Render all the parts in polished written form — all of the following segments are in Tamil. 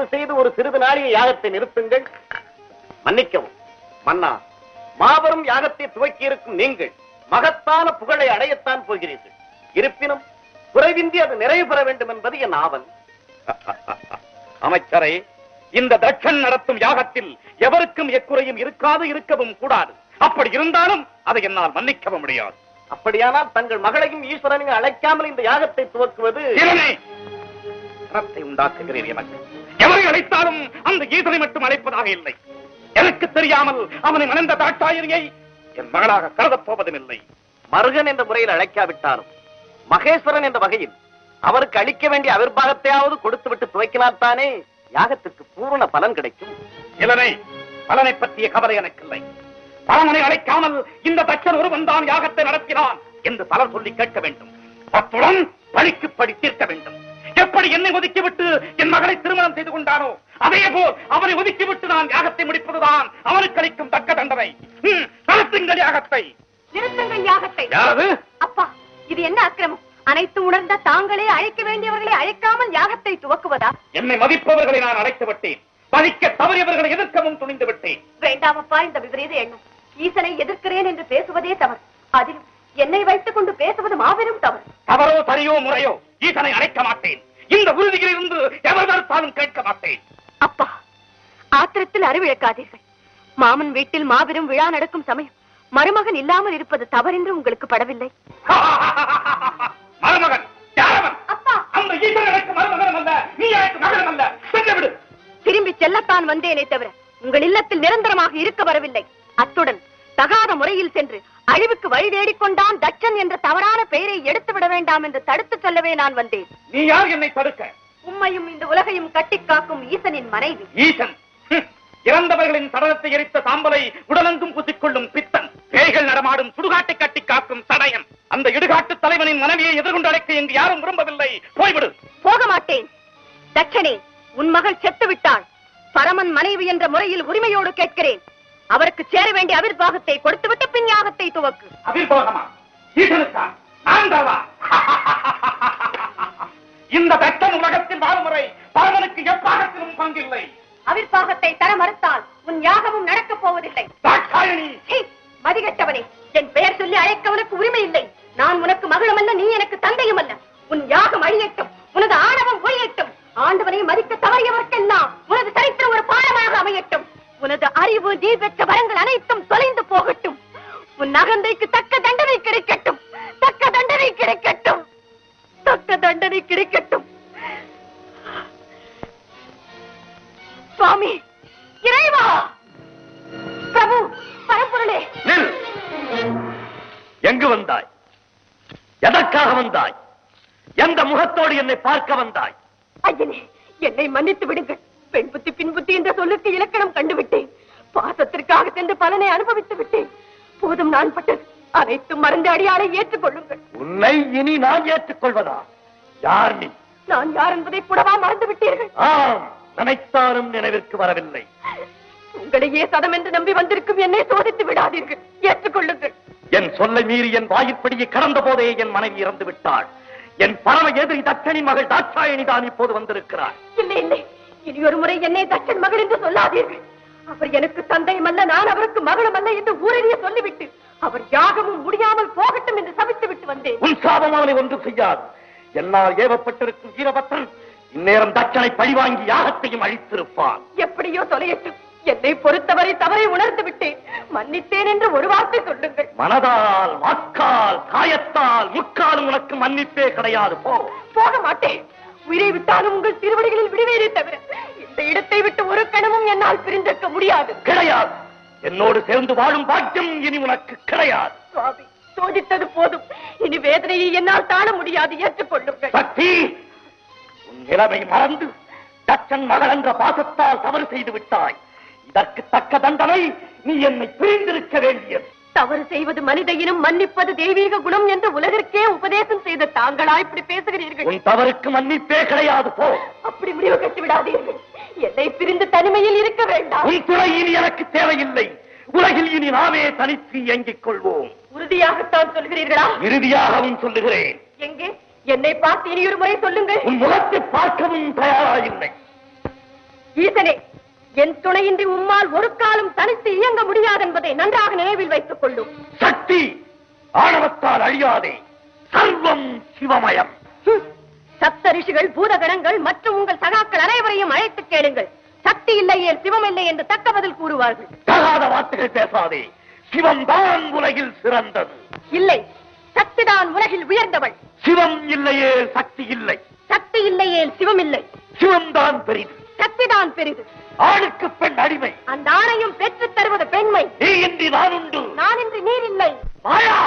தயவு செய்து ஒரு சிறிது நாளிகை யாகத்தை நிறுத்துங்கள். மன்னிக்கவும் மன்னா, மாபெரும் யாகத்தை துவக்கி இருக்கும் நீங்கள் மகத்தான புகழை அடையத்தான் போகிறீர்கள். இருப்பினும் குறைவின்றி அது நிறைவு பெற வேண்டும் என்பது என் ஆவல். அமைச்சரை, இந்த தட்சன் நடத்தும் யாகத்தில் எவருக்கும் எக்குறையும் இருக்காது, இருக்கவும் கூடாது. அப்படி இருந்தாலும் அதை என்னால் மன்னிக்கவும் முடியாது. அப்படியானால் தங்கள் மகளையும் ஈஸ்வரனையும் அழைக்காமல் இந்த யாகத்தை துவக்குவது உண்டாக்குகிறேன். எனக்கு எவரை அழைத்தாலும் அந்த ஈசனை மட்டும் அழைப்பதாக இல்லை. எனக்கு தெரியாமல் அவனை மணந்த தாட்சாயணியை என் மகளாக கருதப் போவதும் இல்லை. மருகன் என்ற முறையில் அழைக்காவிட்டாலும் மகேஸ்வரன் என்ற வகையில் அவருக்கு அளிக்க வேண்டிய அவிர்வாகத்தையாவது கொடுத்துவிட்டு துவைக்கினால்தானே யாகத்திற்கு பூர்ண பலன் கிடைக்கும். இளனை, பலனை பற்றிய கவலை எனக்கு இல்லை. பலனை அழைக்காமல் இந்த தட்சன் ஒருவன் தான் யாகத்தை நடத்தினான் என்று பலர் சொல்லி கேட்க வேண்டும். அத்துடன் பழிக்கு படி தீர்க்க வேண்டும். எப்படி என்னை ஒதுக்கிவிட்டு என் மகளை திருமணம் செய்து கொண்டானோ அதே போல் அவனை ஒதுக்கிவிட்டு நான் யாகத்தை முடிப்பதுதான் அவனுக்கு அளிக்கும் தக்க தண்டனை. நடத்துங்கள் யாகத்தை. நிறுத்துங்கள் யாகத்தை. யாரது? அப்பா, இது என்ன அக்கிரமம்? அனைத்து உணர்ந்த தாங்களே அழைக்க வேண்டியவர்களை அழைக்காமல் யாகத்தை துவக்குவதா? என்னை மதிப்பவர்களை நான் அழைத்து விட்டேன். பழிக்க தவறியவர்களை எதிர்க்கவும் துணிந்து விட்டேன். வேண்டாமப்பா இந்த விபரீத எண்ணம். ஈசனை எதிர்க்கிறேன் என்று பேசுவதே தவறு. அதிலும் என்னை வைத்துக் கொண்டு பேசுவது மாபெரும் தவறு. தவறோ சரியோ முறையோ ஈசனை அழைக்க மாட்டேன். இந்த உறுதியில் இருந்து எவர் தடுத்தாலும் கேட்க மாட்டேன். அப்பா, ஆத்திரத்தில் அறிவிழக்காதீர்கள். மாமன் வீட்டில் மாபெரும் விழா நடக்கும் சமயம் மருமகன் இல்லாமல் இருப்பது தவறென்று உங்களுக்கு படவில்லை? மருமகன் யாரவன்? அப்பா, அந்த ஈசன் எனக்கு மருமகன் அல்ல, நீ எனக்கு மகன் அல்ல. சென்றுவிடு. திரும்பி செல்லத்தான் வந்தேனே தவிர உங்கள் இல்லத்தில் நிரந்தரமாக இருக்க வரவில்லை. அத்துடன் தகாத முறையில் சென்று அழிவுக்கு வழி தேடிக்கொண்டான் தட்சன் என்ற தவறான பெயரை எடுத்து விட வேண்டாம் என்று தடுத்து சொல்லவே நான் வந்தேன். நீ யார் என்னை தடுக்க? உம்மையும் இந்த உலகையும் கட்டி காக்கும் ஈசனின் மனைவி. ஈசன் இறந்தவர்களின் சடலத்தை எரித்த சாம்பலை உடலெங்கும் பூசிக்கொள்ளும் பித்தன், பேய்கள் நடமாடும் சுடுகாட்டை கட்டி காக்கும் சடையன். அந்த இடுகாட்டு தலைவனின் மனைவியை எதிர்கொண்டு அழைக்க இங்கு யாரும் விரும்பவில்லை. போய்விடு. போக மாட்டேன். தட்சனே, உன் மகள் செத்து விட்டாள். பரமன் மனைவி என்ற முறையில் உரிமையோடு கேட்கிறேன். அவருக்கு சேர வேண்டிய அவிர்வாகத்தை கொடுத்துவிட்டு பின் யாகத்தை துவக்கு. அவிர்வாகமா? ஈசனுக்கா? நான் தரவா? இந்த தட்சன் உலகத்தில் வாழும் முறை பரமனுக்கு எப்பாகத்திலும் பங்கில்லை. அவிர்வாகத்தை தர மறுத்தால் உன் யாகமும் நடக்கப் போவதில்லை. மதிகட்டவனே, என் பெயர் சொல்லி அழைக்கவனுக்கு உரிமை இல்லை. நான் உனக்கு மகளும் அல்ல, நீ எனக்கு தந்தையும் அல்ல. உன் யாகம் அழியட்டும், உனது ஆணவம் ஒழியட்டும். ஆண்டவனை மதிக்க தவறியவர்க்கெல்லாம் உனது சரித்திரம் ஒரு பாடமாக அமையட்டும். உனது அறிவு, நீ பெற்ற வரங்கள் அனைத்தும் தொலைந்து போகட்டும். உன் அகந்தைக்கு தக்க தண்டனை கிடைக்கட்டும். தக்க தண்டனை கிடைக்கட்டும். தக்க தண்டனை கிடைக்கட்டும். சுவாமி, இறைவா, பிரபு, பரம்பொருளே. எங்கு வந்தாய்? எதற்காக வந்தாய்? எந்த முகத்தோடு என்னை பார்க்க வந்தாய்? ஐயனே, என்னை மன்னித்து விடுங்கள். பெண் புத்தி பின் புத்தி என்ற சொல்லுக்கு இலக்கணம் கண்டுவிட்டேன். பாசத்திற்காக சென்று பலனை அனுபவித்து விட்டேன். போதும், நான் பட்டது அனைத்தும் மறந்து அடியாரை ஏற்றுக்கொள்ளுங்கள். உன்னை இனி நான் ஏற்றுக்கொள்வதா? யார் நீ? நான் யார் என்பதை கூடவா மறந்து விட்டீர்கள்? நினைத்தாலும் நினைவிற்கு வரவில்லை. உங்களையே சதம் என்று நம்பி வந்திருக்கும் என்னை சோதித்து விடாதீர்கள். ஏற்றுக்கொள்ளுங்கள். என் சொல்லை மீறி என் வாயிற்படியை கடந்த போதே என் மனைவி இறந்து விட்டாள். என் பரம எதிரி தட்சனின் மகள் தாட்சாயணி தான் இப்போது வந்திருக்கிறார். இல்லை இல்லை, இனி ஒரு முறை என்னை தட்சன் மகள் என்று சொல்லாதீர்கள். அவர் எனக்கு தந்தையும் அல்ல, நான் அவருக்கு மகளும் அல்ல என்று ஊரறிய சொல்லிவிட்டு அவர் யாகமும் முடியாமல் போகட்டும் என்று சபித்து விட்டு வந்தேன். உன் சாபம் அவனை ஒன்றும் செய்யாது. என்னால் ஏவப்பட்டிருக்கும் வீரபத்ரன் இந்நேரம் தட்சனை பழிவாங்கி யாகத்தையும் அழித்திருப்பான். எப்படியோ தொலையட்டும். என்னை பொறுத்தவரை தவறை உணர்ந்து விட்டேன். மன்னித்தேன் என்று ஒரு வார்த்தை சொல்லுங்கள். மனதால், வாக்கால், காயத்தால், முக்காலும் உனக்கு மன்னிப்பே கிடையாது. போக மாட்டேன். உயிரை விட்டாலும் உங்கள் திருவடிகளில் விடுவேனே தவிர இந்த இடத்தை விட்டு ஒரு கணமும் என்னால் பிரிந்திருக்க முடியாது. கிடையாது. என்னோடு சேர்ந்து வாழும் பாக்கியம் இனி உனக்கு கிடையாது. சுவாமி, சோதித்தது போதும். இனி வேதனையை என்னால் தாழ முடியாது. ஏற்றுக்கொள்ளுங்கள். சக்தி, உன் நிலைமை மறந்து தட்சன் மகள் என்ற பாசத்தால் தவறு செய்து விட்டாய். இதற்கு தக்க தண்டனை நீ என்னை பிரிந்திருக்க வேண்டியது. தவறு செய்வது மனித இனம், மன்னிப்பது தெய்வீக குணம் என்று உலகிற்கே உபதேசம் செய்த தாங்களா இப்படி பேசுகிறீர்கள்? உன் தவறுக்கு மன்னிப்பே கிடையாது. போ. அப்படி முடிவு கட்டி விடாதீர்கள். என்னை பிரிந்து தனிமையில் இருக்க வேண்டாம். உன் துணை இனி எனக்கு தேவையில்லை. உலகில் இனி நாமே தனித்து இயங்கிக் கொள்வோம். உறுதியாகத்தான் சொல்கிறீர்களா? இறுதியாகவும் சொல்லுகிறேன். எங்கே என்னை பார்த்து இனி ஒரு முறை சொல்லுங்கள். உன் முகத்தை பார்க்கவும் தயாராயில்லை. ஈசனே, என் துணையின்றி உம்மால் ஒரு காலம் தனித்து இயங்க முடியாது என்பதை நன்றாக நினைவில் வைத்துக் கொள்ளும். சக்தி ஆணவத்தால் அழியாதே, சர்வம் சிவமயம். சப்த ரிஷிகள், பூதகணங்கள் மற்றும் உங்கள் சகாக்கள் அனைவரையும் அழைத்து கேளுங்கள். சக்தி இல்லையே சிவம் இல்லை என்று தக்க பதில் கூறுவார்கள். தகாத வார்த்தைகள் பேசாதே. சிவம் தான் உலகில் சிறந்தது. இல்லை, சக்திதான் உலகில் உயர்ந்தவள். சிவம் இல்லையே சக்தி இல்லை. சக்தி இல்லையே சிவம் இல்லை. சிவம் தான் பெரிது, சக்திதான் பெரிது. ஆணுக்கு பெண் அடிமை. அந்த ஆணையும் பெற்றுத் தருவது பெண்மை. நீ இன்றி நான் உண்டு, நான் இன்றி நீர் இல்லை. மாயா.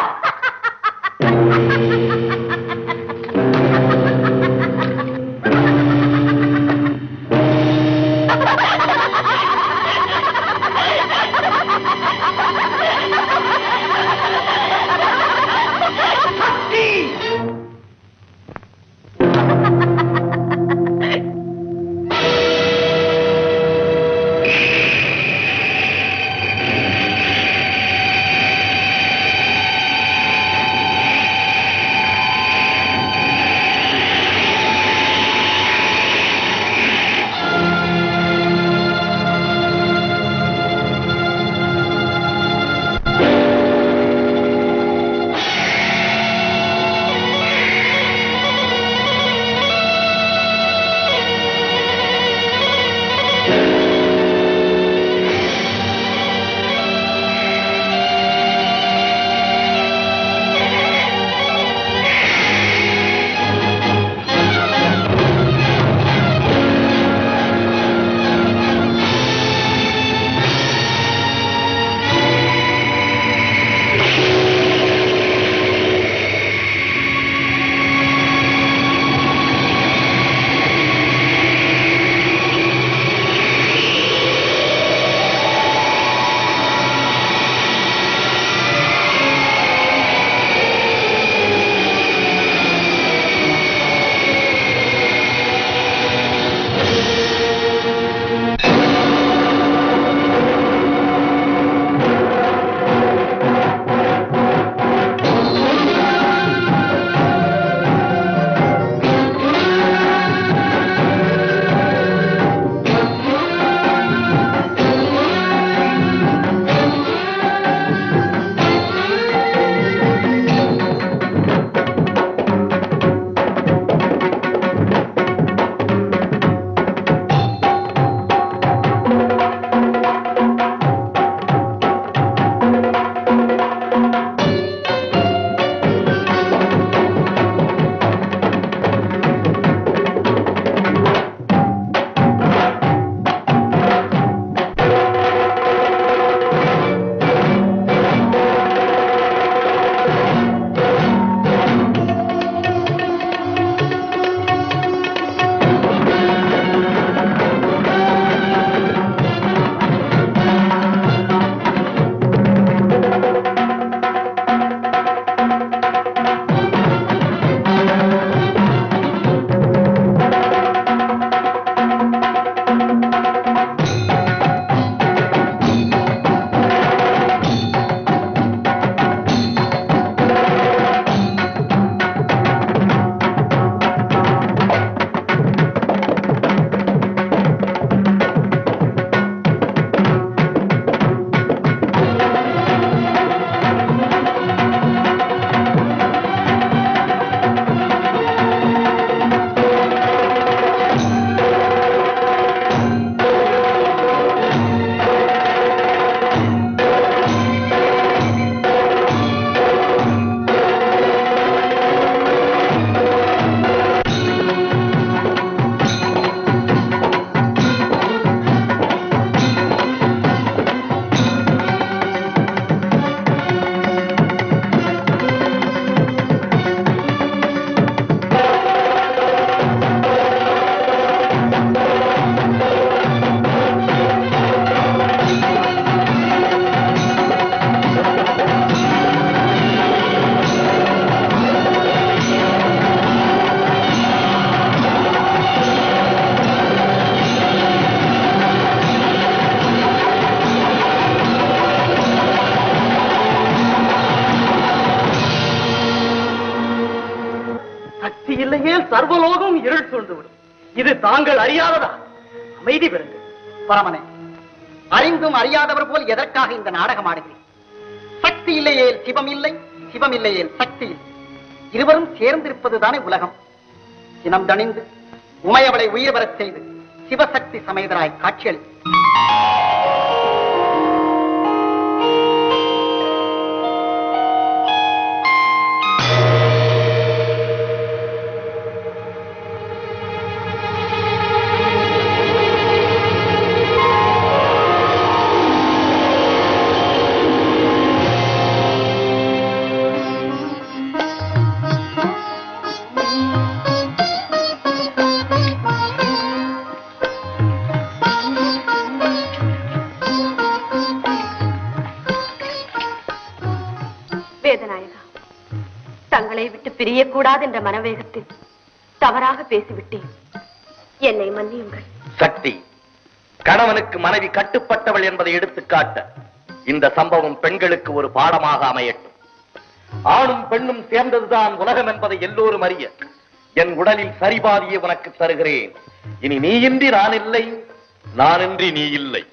சக்தி இல்லையே சர்வலோகம் இருள் சூழ்ந்துவிடும். இது தாங்கள் அறியாததா? அமைதி பெறுங்கள். பரமனே, அறிந்தும் அறியாதவர் போல் எதற்காக இந்த நாடகம் ஆடுகிறேன்? சக்தி இல்லையேல் சிவம் இல்லை, சிவம் இல்லையேல் சக்தி இல்லை. இருவரும் சேர்ந்திருப்பதுதானே உலகம். சினம் தணிந்து உமையவளை உயிர் வரச் செய்து சிவசக்தி சமேதராய் காட்சியளி. வேதநாயகா, தங்களை விட்டு பிரியக்கூடாது என்ற மனவேகத்தில் தவறாக பேசிவிட்டேன். என்னை மன்னியுங்கள். சக்தி, கணவனுக்கு மனைவி கட்டுப்பட்டவள் என்பதை எடுத்துக்காட்ட இந்த சம்பவம் பெண்களுக்கு ஒரு பாடமாக அமையட்டும். ஆணும் பெண்ணும் சேர்ந்ததுதான் உலகம் என்பதை எல்லோரும் அறிய என் உடலில் சரிபாதியை உனக்கு தருகிறேன். இனி நீ இன்றி நான் இல்லை, நான் இன்றி நீ இல்லை.